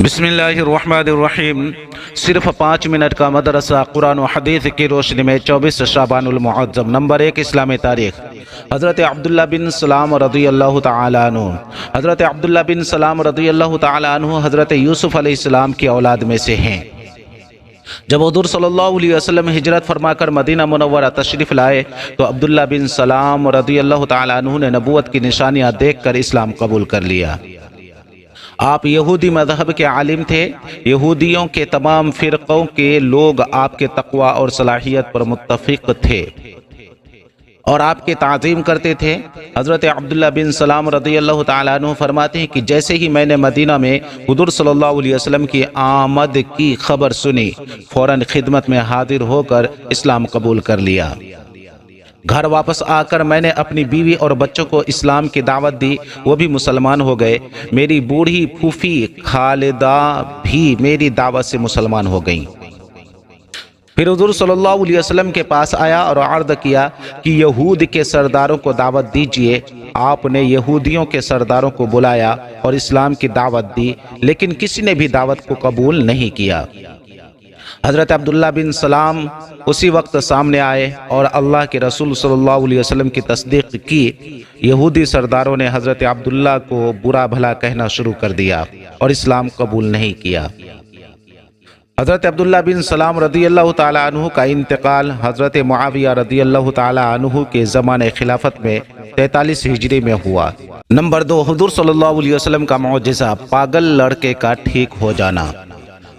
بسم اللہ الرحمن الرحیم۔ صرف 5 منٹ کا مدرسہ قرآن و حدیث کی روشنی میں 24 شعبان المعظم۔ نمبر 1، اسلامی تاریخ۔ حضرت عبداللہ بن سلام رضی اللہ تعالیٰ عنہ۔ حضرت عبداللہ بن سلام رضی اللہ تعالیٰ عنہ حضرت یوسف علیہ السلام کی اولاد میں سے ہیں۔ جب حضور صلی اللہ علیہ وسلم ہجرت فرما کر مدینہ منورہ تشریف لائے تو عبداللہ بن سلام رضی اللہ تعالیٰ عنہ نے نبوت کی نشانیاں دیکھ کر اسلام قبول کر لیا۔ آپ یہودی مذہب کے عالم تھے۔ یہودیوں کے تمام فرقوں کے لوگ آپ کے تقوی اور صلاحیت پر متفق تھے اور آپ کی تعظیم کرتے تھے۔ حضرت عبداللہ بن سلام رضی اللہ تعالیٰ عنہ فرماتے ہیں کہ جیسے ہی میں نے مدینہ میں حضور صلی اللہ علیہ وسلم کی آمد کی خبر سنی، فوراً خدمت میں حاضر ہو کر اسلام قبول کر لیا۔ گھر واپس آ کر میں نے اپنی بیوی اور بچوں کو اسلام کی دعوت دی، وہ بھی مسلمان ہو گئے۔ میری بوڑھی پھوپھی خالدہ بھی میری دعوت سے مسلمان ہو گئیں۔ پھر حضور صلی اللہ علیہ وسلم کے پاس آیا اور عرض کیا کہ یہود کے سرداروں کو دعوت دیجئے۔ آپ نے یہودیوں کے سرداروں کو بلایا اور اسلام کی دعوت دی، لیکن کسی نے بھی دعوت کو قبول نہیں کیا۔ حضرت عبداللہ بن سلام اسی وقت سامنے آئے اور اللہ کے رسول صلی اللہ علیہ وسلم کی تصدیق کی۔ یہودی سرداروں نے حضرت عبداللہ کو برا بھلا کہنا شروع کر دیا اور اسلام قبول نہیں کیا۔ حضرت عبداللہ بن سلام رضی اللہ تعالیٰ عنہ کا انتقال حضرت معاویہ رضی اللہ تعالیٰ عنہ کے زمانہ خلافت میں 43 ہجری میں ہوا۔ نمبر 2، حضور صلی اللہ علیہ وسلم کا معجزہ، پاگل لڑکے کا ٹھیک ہو جانا۔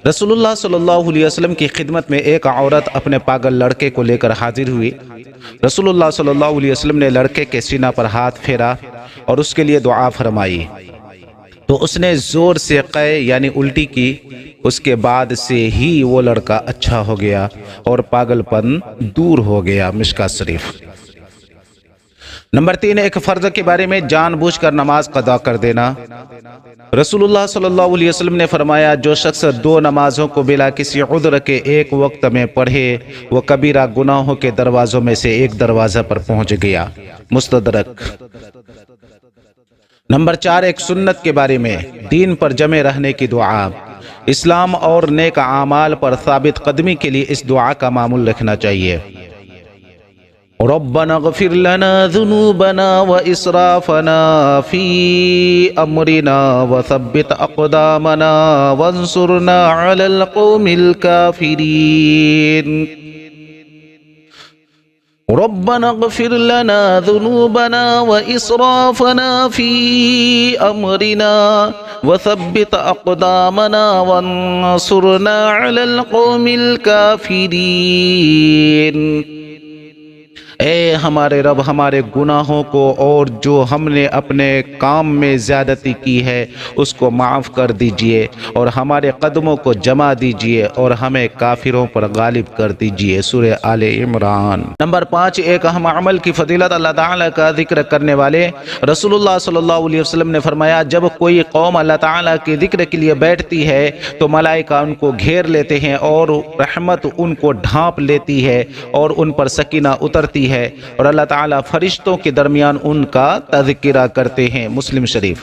رسول اللہ صلی اللہ علیہ وسلم کی خدمت میں ایک عورت اپنے پاگل لڑکے کو لے کر حاضر ہوئی۔ رسول اللہ صلی اللہ علیہ وسلم نے لڑکے کے سینہ پر ہاتھ پھیرا اور اس کے لیے دعا فرمائی تو اس نے زور سے قے یعنی الٹی کی۔ اس کے بعد سے ہی وہ لڑکا اچھا ہو گیا اور پاگل پن دور ہو گیا۔ مشکوٰۃ شریف۔ نمبر 3، ایک فرض کے بارے میں جان بوجھ کر نماز قضا کر دینا۔ رسول اللہ صلی اللہ علیہ وسلم نے فرمایا، جو شخص 2 نمازوں کو بلا کسی عذر کے ایک وقت میں پڑھے وہ کبیرہ گناہوں کے دروازوں میں سے ایک دروازہ پر پہنچ گیا۔ مستدرک۔ نمبر 4، ایک سنت کے بارے میں دین پر جمے رہنے کی دعا۔ اسلام اور نیک اعمال پر ثابت قدمی کے لیے اس دعا کا معمول رکھنا چاہیے۔ ربنا اغفر لنا ذنوبنا واسرافنا في امرنا وثبت اقدامنا وانصرنا على القوم الكافرين۔ ربنا اغفر لنا ذنوبنا واسرافنا في امرنا وثبت اقدامنا وانصرنا على القوم الكافرين۔ اے ہمارے رب، ہمارے گناہوں کو اور جو ہم نے اپنے کام میں زیادتی کی ہے اس کو معاف کر دیجئے اور ہمارے قدموں کو جما دیجئے اور ہمیں کافروں پر غالب کر دیجئے۔ سورہ آل عمران۔ نمبر 5، ایک اہم عمل کی فضیلت۔ اللہ تعالیٰ کا ذکر کرنے والے رسول اللہ صلی اللہ علیہ وسلم نے فرمایا، جب کوئی قوم اللہ تعالیٰ کے ذکر کے لیے بیٹھتی ہے تو ملائکہ ان کو گھیر لیتے ہیں اور رحمت ان کو ڈھانپ لیتی ہے اور ان پر سکینہ اترتی ہے اور اللہ تعالیٰ فرشتوں کے درمیان ان کا تذکرہ کرتے ہیں۔ مسلم شریف۔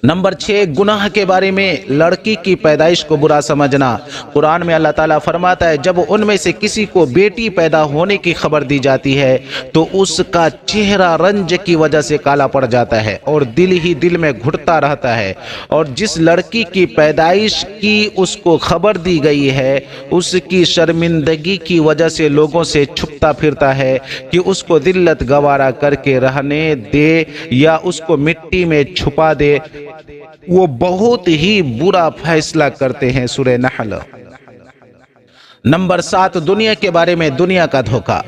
نمبر 6، گناہ کے بارے میں لڑکی کی پیدائش کو برا سمجھنا۔ قرآن میں اللہ تعالیٰ فرماتا ہے، جب ان میں سے کسی کو بیٹی پیدا ہونے کی خبر دی جاتی ہے تو اس کا چہرہ رنج کی وجہ سے کالا پڑ جاتا ہے اور دل ہی دل میں گھٹتا رہتا ہے، اور جس لڑکی کی پیدائش کی اس کو خبر دی گئی ہے اس کی شرمندگی کی وجہ سے لوگوں سے چھپتا پھرتا ہے کہ اس کو ذلت گوارا کر کے رہنے دے یا اس کو مٹی میں چھپا دے، وہ بہت ہی برا فیصلہ کرتے ہیں۔ سورہ نحل۔ نمبر 7، دنیا کے بارے میں دنیا کا دھوکہ۔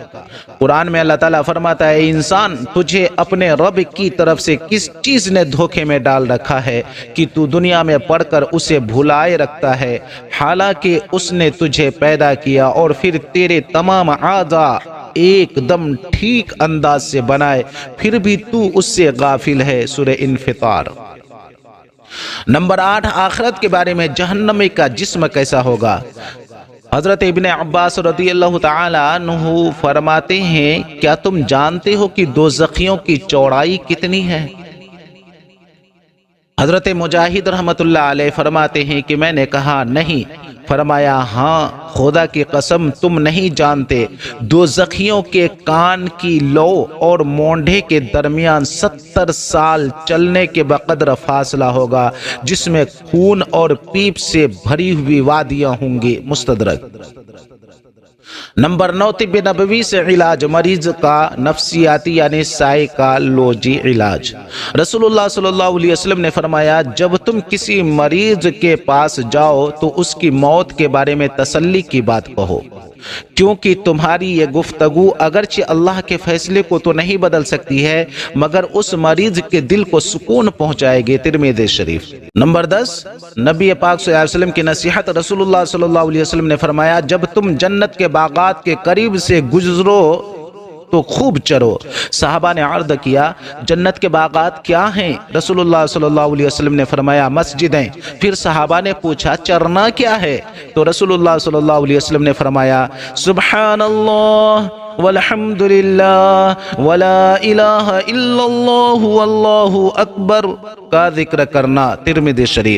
قرآن میں اللہ تعالیٰ فرماتا ہے، انسان تجھے اپنے رب کی طرف سے کس چیز نے دھوکے میں ڈال رکھا ہے کہ تو دنیا میں پڑھ کر اسے بھلائے رکھتا ہے، حالانکہ اس نے تجھے پیدا کیا اور پھر تیرے تمام اعضاء ایک دم ٹھیک انداز سے بنائے، پھر بھی تو اس سے غافل ہے۔ سورہ انفطار۔ نمبر 8، آخرت کے بارے میں جہنمی کا جسم کیسا ہوگا۔ حضرت ابن عباس رضی اللہ تعالی عنہ فرماتے ہیں، کیا تم جانتے ہو کہ دوزخیوں کی چوڑائی کتنی ہے؟ حضرت مجاہد رحمت اللہ علیہ فرماتے ہیں کہ میں نے کہا نہیں، فرمایا ہاں خدا کی قسم تم نہیں جانتے، دوزخیوں کے کان کی لو اور مونڈھے کے درمیان 70 سال چلنے کے بقدر فاصلہ ہوگا، جس میں خون اور پیپ سے بھری ہوئی وادیاں ہوں گی۔ مستدرک۔ نمبر 9، طب نبوی سے علاج، مریض کا نفسیاتی یعنی سائیکالوجی علاج۔ رسول اللہ صلی اللہ علیہ وسلم نے فرمایا جب تم کسی مریض کے پاس جاؤ تو اس کی موت کے بارے میں تسلی کی بات کہو، کیونکہ تمہاری یہ گفتگو اگرچہ اللہ کے فیصلے کو تو نہیں بدل سکتی ہے مگر اس مریض کے دل کو سکون پہنچائے گی۔ ترمذی شریف۔ نمبر 10، نبی پاک صلی اللہ علیہ وسلم کی نصیحت۔ رسول اللہ صلی اللہ علیہ وسلم نے فرمایا جب تم جنت کے باغات کے قریب سے گزرو تو خوب چرو۔ صحابہ نے عرض کیا جنت کے باغات کیا ہیں؟ رسول اللہ صلی اللہ علیہ وسلم نے فرمایا مسجدیں۔ پھر صحابہ نے پوچھا چرنا کیا ہے؟ تو رسول اللہ صلی اللہ علیہ وسلم نے فرمایا سبحان اللہ والحمد للہ ولا الہ الا اللہ واللہ اکبر کا ذکر کرنا۔ ترمذی شریف۔